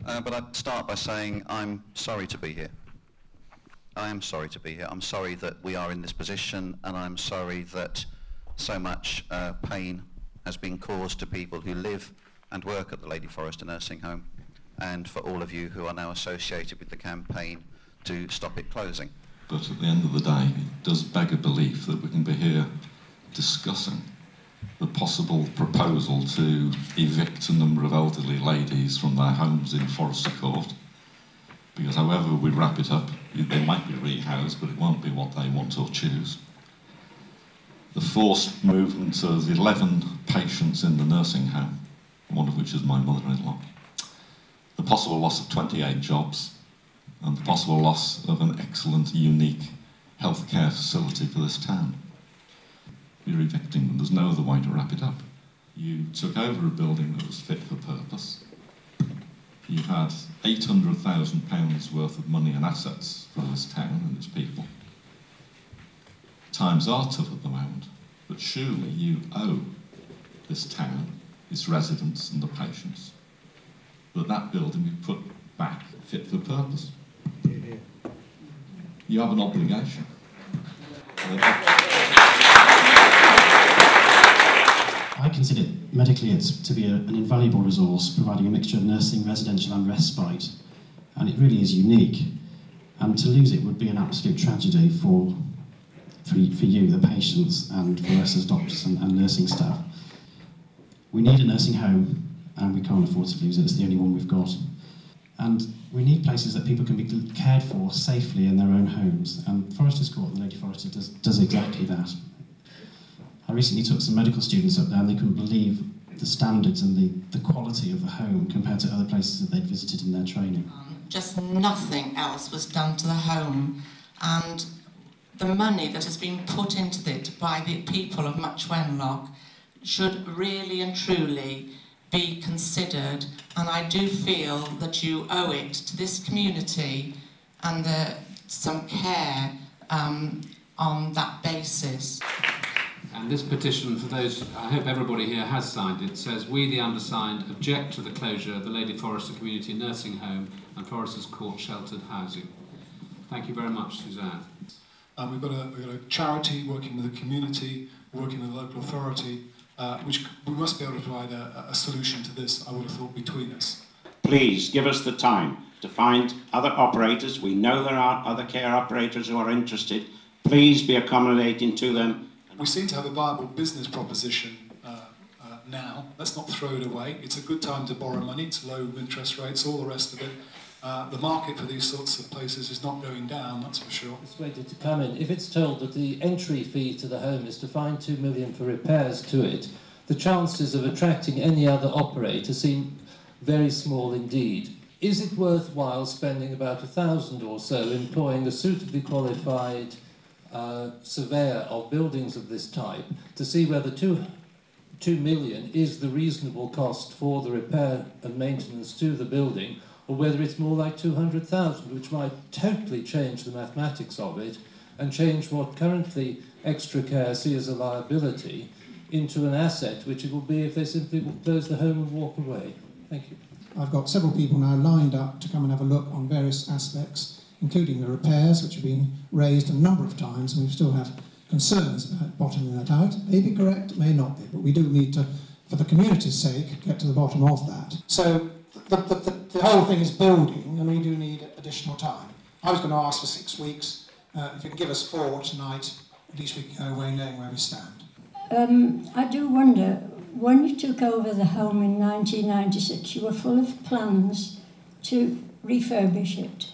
But I'd start by saying I'm sorry to be here. I am sorry to be here. I'm sorry that we are in this position, and I'm sorry that so much pain has been caused to people who live and work at the Lady Forrester nursing home, and for all of you who are now associated with the campaign to stop it closing. But at the end of the day, it does beg a belief that we can be here discussing the possible proposal to evict a number of elderly ladies from their homes in Forrester Court. Because however we wrap it up, they might be rehoused, but it won't be what they want or choose. The forced movement of 11 patients in the nursing home, one of which is my mother-in-law. The possible loss of 28 jobs, and the possible loss of an excellent, unique healthcare facility for this town. You're evicting them. There's no other way to wrap it up. You took over a building that was fit for purpose. You had £800,000 worth of money and assets for this town and its people. Times are tough at the moment, but surely you owe this town, its residents and the patients, that building be put back fit for purpose. You have an obligation. I consider medically it's to be an invaluable resource, providing a mixture of nursing, residential and respite, and it really is unique. And to lose it would be an absolute tragedy for you, the patients, and for us as doctors and nursing staff. We need a nursing home, and we can't afford to lose it. It's the only one we've got. And we need places that people can be cared for safely in their own homes, and Forrester's Court, the Lady Forrester, does exactly that. I recently took some medical students up there and they couldn't believe the standards and the quality of the home compared to other places that they'd visited in their training. Just nothing else was done to the home, and the money that has been put into it by the people of Much Wenlock should really and truly be considered, and I do feel that you owe it to this community and some care on that basis. And this petition, for those, I hope everybody here has signed it, says, "We, the undersigned, object to the closure of the Lady Forrester Community Nursing Home and Forrester's Court Sheltered Housing." Thank you very much, Suzanne. We've got a charity working with the community, working with the local authority, which we must be able to provide a solution to this, I would have thought, between us. Please give us the time to find other operators. We know there are other care operators who are interested. Please be accommodating to them. We seem to have a viable business proposition now. Let's not throw it away. It's a good time to borrow money. It's low interest rates, all the rest of it. The market for these sorts of places is not going down, that's for sure. Persuaded to come in. If it's told that the entry fee to the home is to find £2 million for repairs to it, the chances of attracting any other operator seem very small indeed. Is it worthwhile spending about £1,000 or so employing a suitably qualified surveyor of buildings of this type to see whether £2 million is the reasonable cost for the repair and maintenance to the building, or whether it's more like 200,000, which might totally change the mathematics of it and change what currently ExtraCare see as a liability into an asset, which it will be if they simply close the home and walk away. Thank you. I've got several people now lined up to come and have a look on various aspects, including the repairs, which have been raised a number of times, and we still have concerns about bottoming that out. May be correct, may not be, but we do need to, for the community's sake, get to the bottom of that. So the whole thing is building, and we do need additional time. I was going to ask for 6 weeks. If you can give us 4 tonight, at least we can go away knowing where we stand. I do wonder, when you took over the home in 1996, you were full of plans to refurbish it.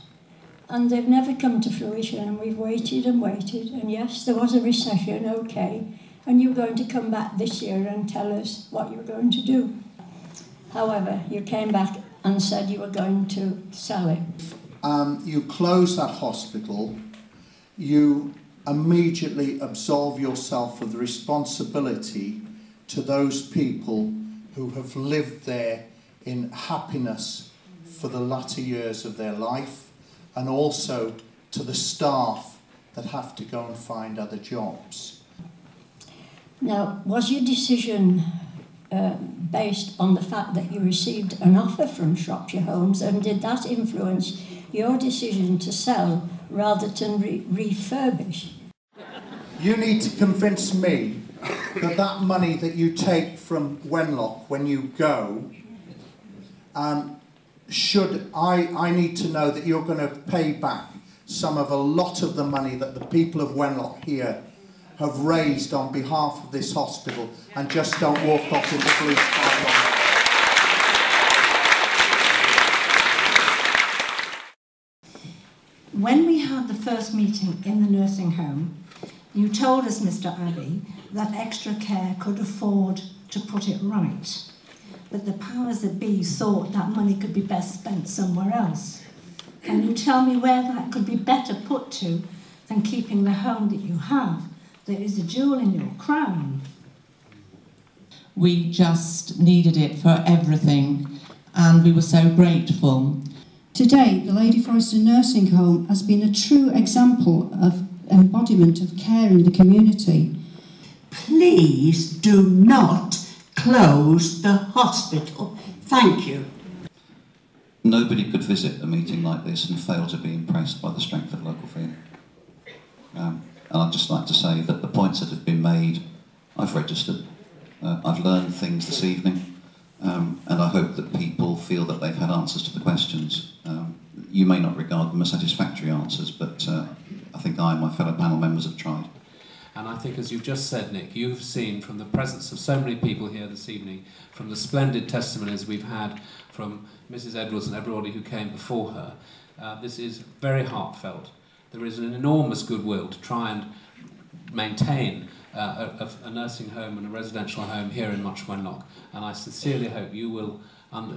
And they've never come to fruition, and we've waited and waited, and yes, there was a recession, okay, and you're going to come back this year and tell us what you're going to do. However, you came back and said you were going to sell it. You close that hospital, you immediately absolve yourself of the responsibility to those people who have lived there in happiness for the latter years of their life, and also to the staff that have to go and find other jobs. Now, was your decision based on the fact that you received an offer from Shropshire Homes, and did that influence your decision to sell rather than refurbish? You need to convince me that that money that you take from Wenlock when you go, I need to know that you're going to pay back a lot of the money that the people of Wenlock here have raised on behalf of this hospital, and just don't walk off in the police car. When we had the first meeting in the nursing home, you told us, Mr. Abbey, that ExtraCare could afford to put it right, but the powers that be thought that money could be best spent somewhere else. Can you tell me where that could be better put to than keeping the home that you have, that is a jewel in your crown? We just needed it for everything, and we were so grateful. To date, the Lady Forrester Nursing Home has been a true example of embodiment of care in the community. Please do not close the hospital. Thank you. Nobody could visit a meeting like this and fail to be impressed by the strength of local feeling. And I'd just like to say that the points that have been made, I've registered. I've learned things this evening, and I hope that people feel that they've had answers to the questions. You may not regard them as satisfactory answers, but I think I and my fellow panel members have tried. And I think, as you've just said, Nick, you've seen from the presence of so many people here this evening, from the splendid testimonies we've had from Mrs. Edwards and everybody who came before her, this is very heartfelt. There is an enormous goodwill to try and maintain a nursing home and a residential home here in Much Wenlock, and I sincerely hope you will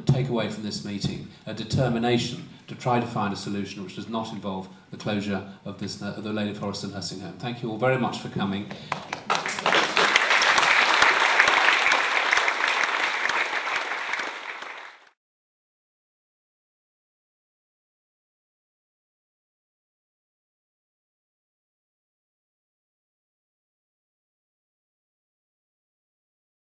take away from this meeting a determination to try to find a solution which does not involve the closure of the Lady Forrester Nursing Home. Thank you all very much for coming.